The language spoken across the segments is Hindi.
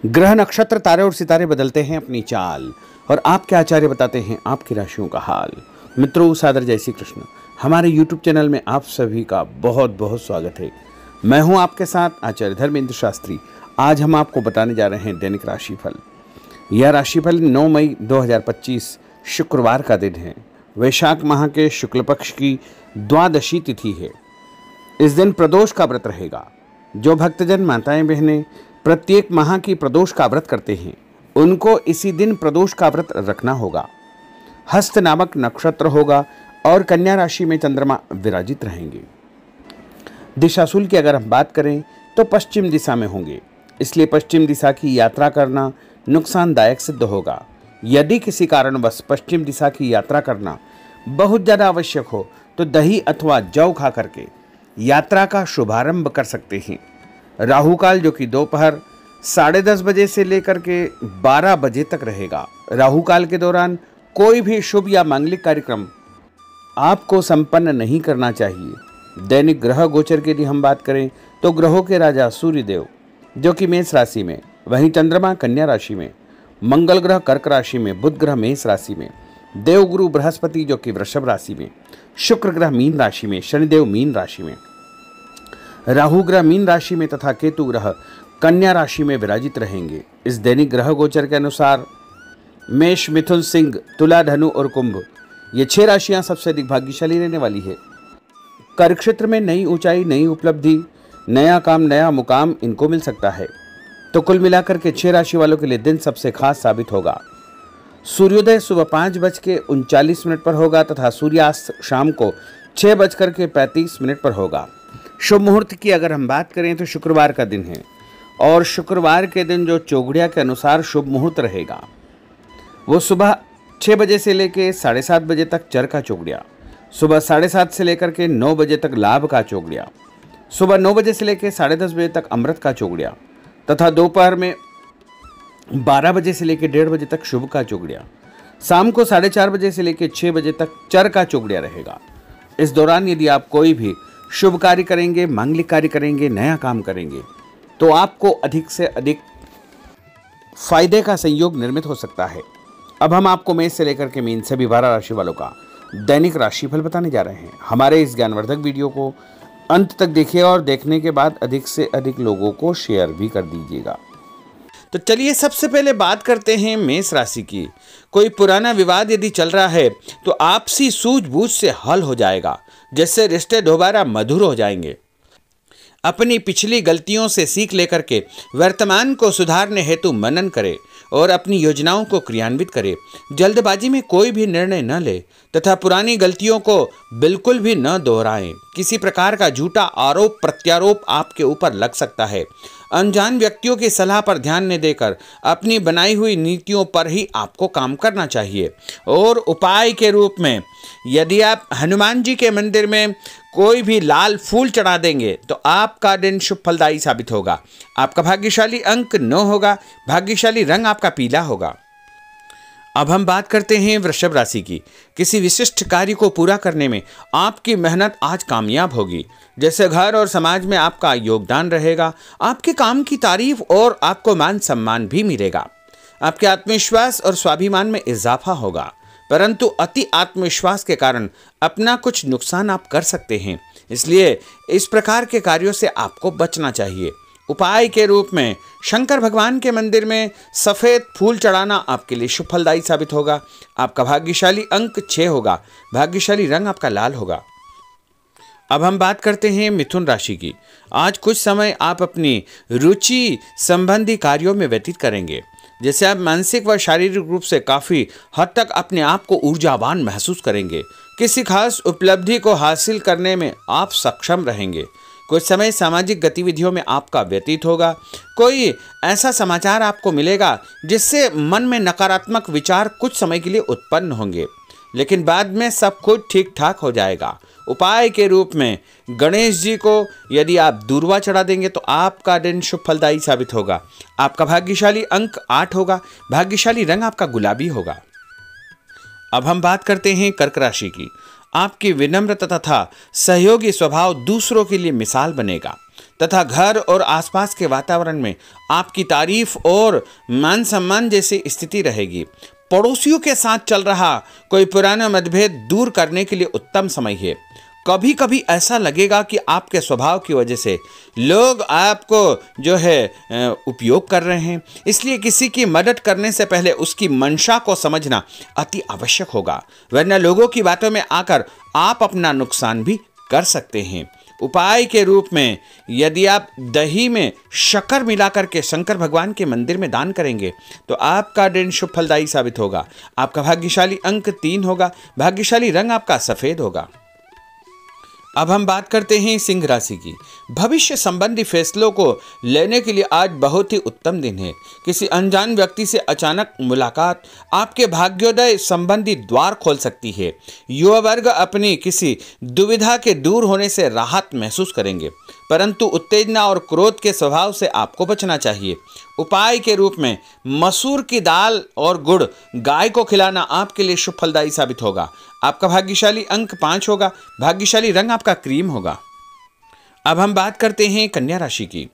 ग्रह नक्षत्र तारे और सितारे बदलते हैं अपनी चाल और आपके आचार्य बताते हैं आपकी राशियों का हाल। मित्रों, सादर जय श्री कृष्ण। हमारे YouTube चैनल में आप सभी का बहुत बहुत स्वागत है। मैं हूं आपके साथ आचार्य धर्मेंद्र शास्त्री। आज हम आपको बताने जा रहे हैं दैनिक राशिफल। यह राशिफल 9 मई 2025 शुक्रवार का दिन है। वैशाख माह के शुक्ल पक्ष की द्वादशी तिथि है। इस दिन प्रदोष का व्रत रहेगा। जो भक्तजन माताएं बहनें प्रत्येक माह की प्रदोष का व्रत करते हैं उनको इसी दिन प्रदोष का व्रत रखना होगा। हस्त नामक नक्षत्र होगा और कन्या राशि में चंद्रमा विराजित रहेंगे। दिशाशूल की अगर हम बात करें तो पश्चिम दिशा में होंगे, इसलिए पश्चिम दिशा की यात्रा करना नुकसानदायक सिद्ध होगा। यदि किसी कारणवश पश्चिम दिशा की यात्रा करना बहुत ज़्यादा आवश्यक हो तो दही अथवा जौ खा करके यात्रा का शुभारंभ कर सकते हैं। राहु काल जो कि दोपहर 10:30 बजे से लेकर के 12 बजे तक रहेगा। राहु काल के दौरान कोई भी शुभ या मांगलिक कार्यक्रम आपको संपन्न नहीं करना चाहिए। दैनिक ग्रह गोचर की यदि हम बात करें तो ग्रहों के राजा सूर्य देव जो कि मेष राशि में, वहीं चंद्रमा कन्या राशि में, मंगल ग्रह कर्क राशि में, बुध ग्रह मेष राशि में, देवगुरु बृहस्पति जो कि वृषभ राशि में, शुक्र ग्रह मीन राशि में, शनिदेव मीन राशि में, राहु ग्रह मीन राशि में तथा केतु ग्रह कन्या राशि में विराजित रहेंगे। इस दैनिक ग्रह गोचर के अनुसार मेष, मिथुन, सिंह, तुला, धनु और कुंभ ये 6 राशियां सबसे अधिक भाग्यशाली रहने वाली है। कार्य क्षेत्र में नई ऊंचाई, नई उपलब्धि, नया काम, नया मुकाम इनको मिल सकता है। तो कुल मिलाकर के 6 राशि वालों के लिए दिन सबसे खास साबित होगा। सूर्योदय सुबह 5:39 पर होगा तथा सूर्यास्त शाम को 6:35 पर होगा। शुभ मुहूर्त की अगर हम बात करें तो शुक्रवार का दिन है और शुक्रवार के दिन जो चौघड़िया के अनुसार शुभ मुहूर्त रहेगा वो सुबह 6 बजे से लेकर 7:30 बजे तक चर का चौघड़िया, सुबह 7:30 से लेकर के 9 बजे तक लाभ का चौघड़िया, सुबह 9 बजे से लेकर 10:30 बजे तक अमृत का चौघड़िया तथा दोपहर में 12 बजे से लेकर 1:30 बजे तक शुभ का चौघड़िया, शाम को 4:30 बजे से लेकर 6 बजे तक चर का चौघड़िया रहेगा। इस दौरान यदि आप कोई भी शुभ कार्य करेंगे, मांगलिक कार्य करेंगे, नया काम करेंगे तो आपको अधिक से अधिक फायदे का संयोग निर्मित हो सकता है। अब हम आपको मेष से लेकर के मीन सभी 12 राशि वालों का दैनिक राशिफल बताने जा रहे हैं। हमारे इस ज्ञानवर्धक वीडियो को अंत तक देखिए और देखने के बाद अधिक से अधिक लोगों को शेयर भी कर दीजिएगा। तो चलिए सबसे पहले बात करते हैं मेष राशि की। कोई पुराना विवाद यदि चल रहा है तो आपसी सूझबूझ से हल हो जाएगा, जिससे रिश्ते दोबारा मधुर हो जाएंगे। अपनी पिछली गलतियों से सीख लेकर के वर्तमान को सुधारने हेतु मनन करें और अपनी योजनाओं को क्रियान्वित करें। जल्दबाजी में कोई भी निर्णय न ले तथा पुरानी गलतियों को बिल्कुल भी न दोहराएं। किसी प्रकार का झूठा आरोप प्रत्यारोप आपके ऊपर लग सकता है। अनजान व्यक्तियों की सलाह पर ध्यान न देकर अपनी बनाई हुई नीतियों पर ही आपको काम करना चाहिए। और उपाय के रूप में यदि आप हनुमान जी के मंदिर में कोई भी लाल फूल चढ़ा देंगे तो आपका दिन शुभ फलदायी साबित होगा। आपका भाग्यशाली अंक 9 होगा। भाग्यशाली रंग आपका पीला होगा। अब हम बात करते हैं वृषभ राशि की। किसी विशिष्ट कार्य को पूरा करने में आपकी मेहनत आज कामयाब होगी। जैसे घर और समाज में आपका योगदान रहेगा, आपके काम की तारीफ और आपको मान सम्मान भी मिलेगा। आपके आत्मविश्वास और स्वाभिमान में इजाफा होगा, परंतु अति आत्मविश्वास के कारण अपना कुछ नुकसान आप कर सकते हैं, इसलिए इस प्रकार के कार्यों से आपको बचना चाहिए। उपाय के रूप में शंकर भगवान के मंदिर में सफ़ेद फूल चढ़ाना आपके लिए शुभ फलदायी साबित होगा। आपका भाग्यशाली अंक 6 होगा। भाग्यशाली रंग आपका लाल होगा। अब हम बात करते हैं मिथुन राशि की। आज कुछ समय आप अपनी रुचि संबंधी कार्यों में व्यतीत करेंगे, जैसे आप मानसिक व शारीरिक रूप से काफ़ी हद तक अपने आप को ऊर्जावान महसूस करेंगे। किसी खास उपलब्धि को हासिल करने में आप सक्षम रहेंगे। कुछ समय सामाजिक गतिविधियों में आपका व्यतीत होगा। कोई ऐसा समाचार आपको मिलेगा जिससे मन में नकारात्मक विचार कुछ समय के लिए उत्पन्न होंगे, लेकिन बाद में सब कुछ ठीक ठाक हो जाएगा। उपाय के रूप में गणेश जी को यदि आप दूर्वा चढ़ा देंगे तो आपका दिन शुभ फलदायी साबित होगा। आपका भाग्यशाली अंक 8 होगा। भाग्यशाली रंग आपका गुलाबी होगा। अब हम बात करते हैं कर्क राशि की। आपकी विनम्रता तथा सहयोगी स्वभाव दूसरों के लिए मिसाल बनेगा तथा घर और आसपास के वातावरण में आपकी तारीफ और मान सम्मान जैसी स्थिति रहेगी। पड़ोसियों के साथ चल रहा कोई पुराना मतभेद दूर करने के लिए उत्तम समय है। कभी कभी ऐसा लगेगा कि आपके स्वभाव की वजह से लोग आपको जो है उपयोग कर रहे हैं, इसलिए किसी की मदद करने से पहले उसकी मंशा को समझना अति आवश्यक होगा, वरना लोगों की बातों में आकर आप अपना नुकसान भी कर सकते हैं। उपाय के रूप में यदि आप दही में शक्कर मिलाकर के शंकर भगवान के मंदिर में दान करेंगे तो आपका दिन शुभ फलदायी साबित होगा। आपका भाग्यशाली अंक 3 होगा। भाग्यशाली रंग आपका सफेद होगा। अब हम बात करते हैं सिंह राशि की। भविष्य संबंधी फैसलों को लेने के लिए आज बहुत ही उत्तम दिन है। किसी अनजान व्यक्ति से अचानक मुलाकात आपके भाग्योदय संबंधी द्वार खोल सकती है। युवा वर्ग अपनी किसी दुविधा के दूर होने से राहत महसूस करेंगे, परंतु उत्तेजना और क्रोध के स्वभाव से आपको बचना चाहिए। उपाय के रूप में मसूर की दाल और गुड़ गाय को खिलाना आपके लिए शुभ फलदायी साबित होगा। आपका भाग्यशाली अंक 5 होगा। भाग्यशाली रंग आपका क्रीम होगा। अब हम बात करते हैं कन्या राशि की।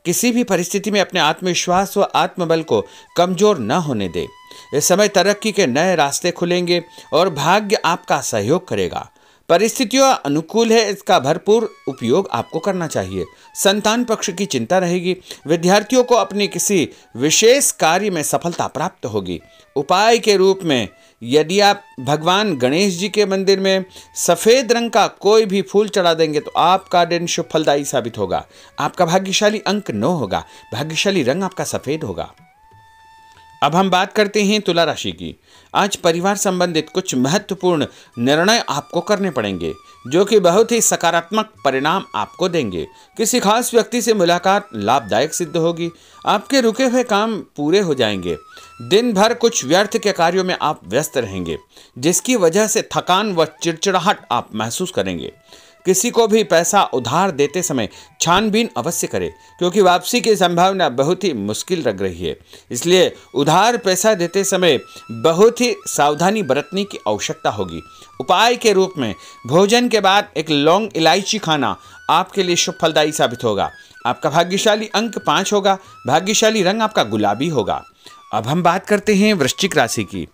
किसी भी परिस्थिति में अपने आत्मविश्वास व आत्मबल को कमजोर न होने दे। इस समय तरक्की के नए रास्ते खुलेंगे और भाग्य आपका सहयोग करेगा। परिस्थितियां अनुकूल है, इसका भरपूर उपयोग आपको करना चाहिए। संतान पक्ष की चिंता रहेगी। विद्यार्थियों को अपनी किसी विशेष कार्य में सफलता प्राप्त होगी। उपाय के रूप में यदि आप भगवान गणेश जी के मंदिर में सफेद रंग का कोई भी फूल चढ़ा देंगे तो आपका दिन शुभ फलदायी साबित होगा। आपका भाग्यशाली अंक 9 होगा। भाग्यशाली रंग आपका सफेद होगा। अब हम बात करते हैं तुला राशि की। आज परिवार संबंधित कुछ महत्वपूर्ण निर्णय आपको करने पड़ेंगे जो कि बहुत ही सकारात्मक परिणाम आपको देंगे। किसी खास व्यक्ति से मुलाकात लाभदायक सिद्ध होगी। आपके रुके हुए काम पूरे हो जाएंगे। दिन भर कुछ व्यर्थ के कार्यों में आप व्यस्त रहेंगे, जिसकी वजह से थकान व चिड़चिड़ाहट आप महसूस करेंगे। किसी को भी पैसा उधार देते समय छानबीन अवश्य करें, क्योंकि वापसी की संभावना बहुत ही मुश्किल लग रही है। इसलिए उधार पैसा देते समय बहुत ही सावधानी बरतने की आवश्यकता होगी। उपाय के रूप में भोजन के बाद एक लौंग इलायची खाना आपके लिए शुभ फलदायी साबित होगा। आपका भाग्यशाली अंक 5 होगा। भाग्यशाली रंग आपका गुलाबी होगा। अब हम बात करते हैं वृश्चिक राशि की।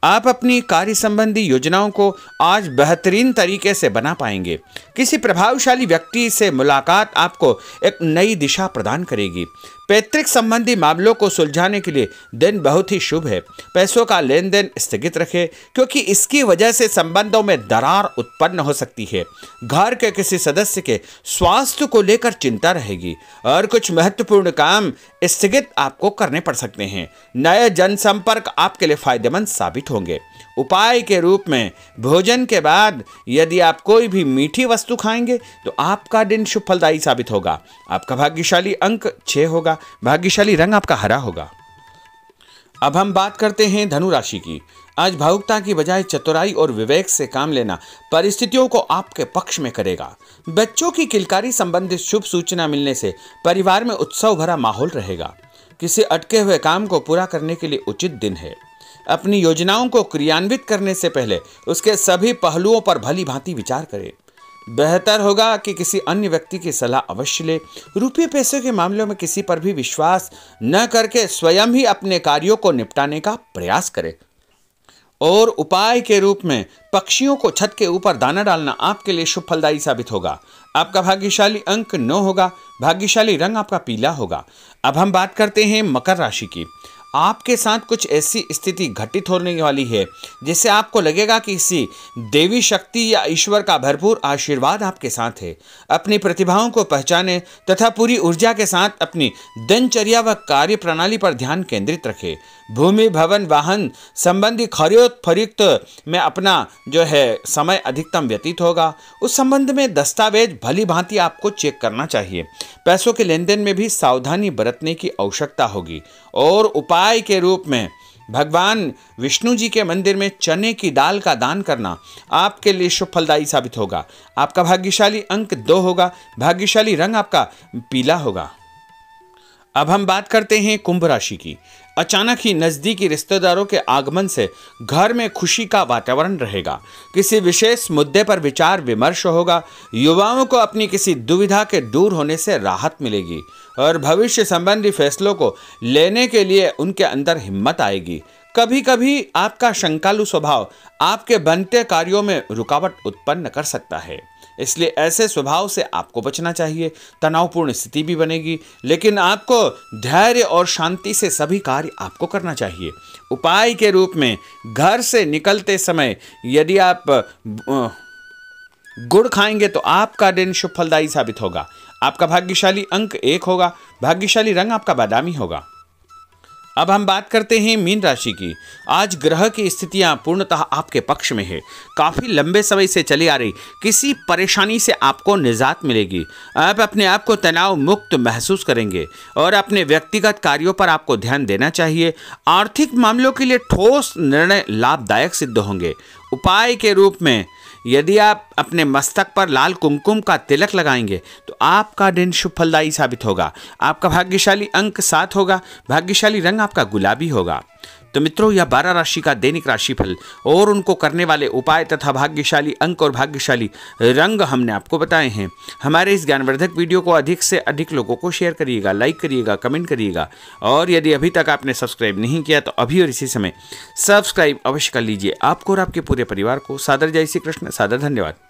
आप अपनी कार्य संबंधी योजनाओं को आज बेहतरीन तरीके से बना पाएंगे। किसी प्रभावशाली व्यक्ति से मुलाकात आपको एक नई दिशा प्रदान करेगी। पैतृक संबंधी मामलों को सुलझाने के लिए दिन बहुत ही शुभ है। पैसों का लेन देन स्थगित रखें, क्योंकि इसकी वजह से संबंधों में दरार उत्पन्न हो सकती है। घर के किसी सदस्य के स्वास्थ्य को लेकर चिंता रहेगी और कुछ महत्वपूर्ण काम स्थगित आपको करने पड़ सकते हैं। नए जनसंपर्क आपके लिए फायदेमंद साबित होंगे। उपाय के रूप में भोजन के बाद यदि आप कोई भी मीठी वस्तु खाएंगे तो आपका दिन शुभ फलदायी साबित होगा। आपका भाग्यशाली अंक 6 होगा। भाग्यशाली रंग आपका हरा होगा। अब हम बात करते हैं धनु राशि की। आज भावुकता की बजाय चतुराई और विवेक से काम लेना परिस्थितियों को आपके पक्ष में करेगा। बच्चों की किलकारी संबंधित शुभ सूचना मिलने से परिवार में उत्सव भरा माहौल रहेगा। किसी अटके हुए काम को पूरा करने के लिए उचित दिन है। अपनी योजनाओं को क्रियान्वित करने से पहले उसके सभी पहलुओं पर भली भांति विचार करें। बेहतर होगा कि किसी अन्य व्यक्ति की सलाह अवश्य ले। रुपये पैसे के मामलों में किसी पर भी विश्वास न करके स्वयं ही अपने कार्यों को निपटाने का प्रयास करें। और उपाय के रूप में पक्षियों को छत के ऊपर दाना डालना आपके लिए शुभ फलदायी साबित होगा। आपका भाग्यशाली अंक 9 होगा। भाग्यशाली रंग आपका पीला होगा। अब हम बात करते हैं मकर राशि की। आपके साथ कुछ ऐसी स्थिति घटित होने वाली है जिससे आपको लगेगा कि किसी देवी शक्ति या ईश्वर का भरपूर आशीर्वाद आपके साथ है। अपनी प्रतिभाओं को पहचाने तथा पूरी ऊर्जा के साथ अपनी दिनचर्या व कार्य प्रणाली पर ध्यान केंद्रित रखें। भूमि भवन वाहन संबंधी खरीद फरोख्त में अपना जो है समय अधिकतम व्यतीत होगा। उस संबंध में दस्तावेज भली भांति आपको चेक करना चाहिए। पैसों के लेन देन में भी सावधानी बरतने की आवश्यकता होगी। और उपाय के रूप में भगवान विष्णु जी के मंदिर में चने की दाल का दान करना आपके लिए शुभ फलदायी साबित होगा। आपका भाग्यशाली अंक 2 होगा। भाग्यशाली रंग आपका पीला होगा। अब हम बात करते हैं कुंभ राशि की। अचानक ही नजदीकी रिश्तेदारों के आगमन से घर में खुशी का वातावरण रहेगा। किसी विशेष मुद्दे पर विचार विमर्श होगा। युवाओं को अपनी किसी दुविधा के दूर होने से राहत मिलेगी और भविष्य संबंधी फैसलों को लेने के लिए उनके अंदर हिम्मत आएगी। कभी कभी आपका शंकालु स्वभाव आपके बनते कार्यों में रुकावट उत्पन्न कर सकता है, इसलिए ऐसे स्वभाव से आपको बचना चाहिए। तनावपूर्ण स्थिति भी बनेगी, लेकिन आपको धैर्य और शांति से सभी कार्य आपको करना चाहिए। उपाय के रूप में घर से निकलते समय यदि आप गुड़ खाएंगे तो आपका दिन शुभ फलदायी साबित होगा। आपका भाग्यशाली अंक 1 होगा। भाग्यशाली रंग आपका बादामी होगा। अब हम बात करते हैं मीन राशि की। आज ग्रह की स्थितियां पूर्णतः आपके पक्ष में है। काफी लंबे समय से चली आ रही किसी परेशानी से आपको निजात मिलेगी। आप अपने आप को तनाव मुक्त महसूस करेंगे और अपने व्यक्तिगत कार्यों पर आपको ध्यान देना चाहिए। आर्थिक मामलों के लिए ठोस निर्णय लाभदायक सिद्ध होंगे। उपाय के रूप में यदि आप अपने मस्तक पर लाल कुमकुम का तिलक लगाएंगे तो आपका दिन शुभ फलदायी साबित होगा। आपका भाग्यशाली अंक 7 होगा। भाग्यशाली रंग आपका गुलाबी होगा। तो मित्रों, यह 12 राशि का दैनिक राशिफल और उनको करने वाले उपाय तथा भाग्यशाली अंक और भाग्यशाली रंग हमने आपको बताए हैं। हमारे इस ज्ञानवर्धक वीडियो को अधिक से अधिक लोगों को शेयर करिएगा, लाइक करिएगा, कमेंट करिएगा और यदि अभी तक आपने सब्सक्राइब नहीं किया तो अभी और इसी समय सब्सक्राइब अवश्य कर लीजिए। आपको और आपके पूरे परिवार को सादर जय श्री कृष्ण, सादर धन्यवाद।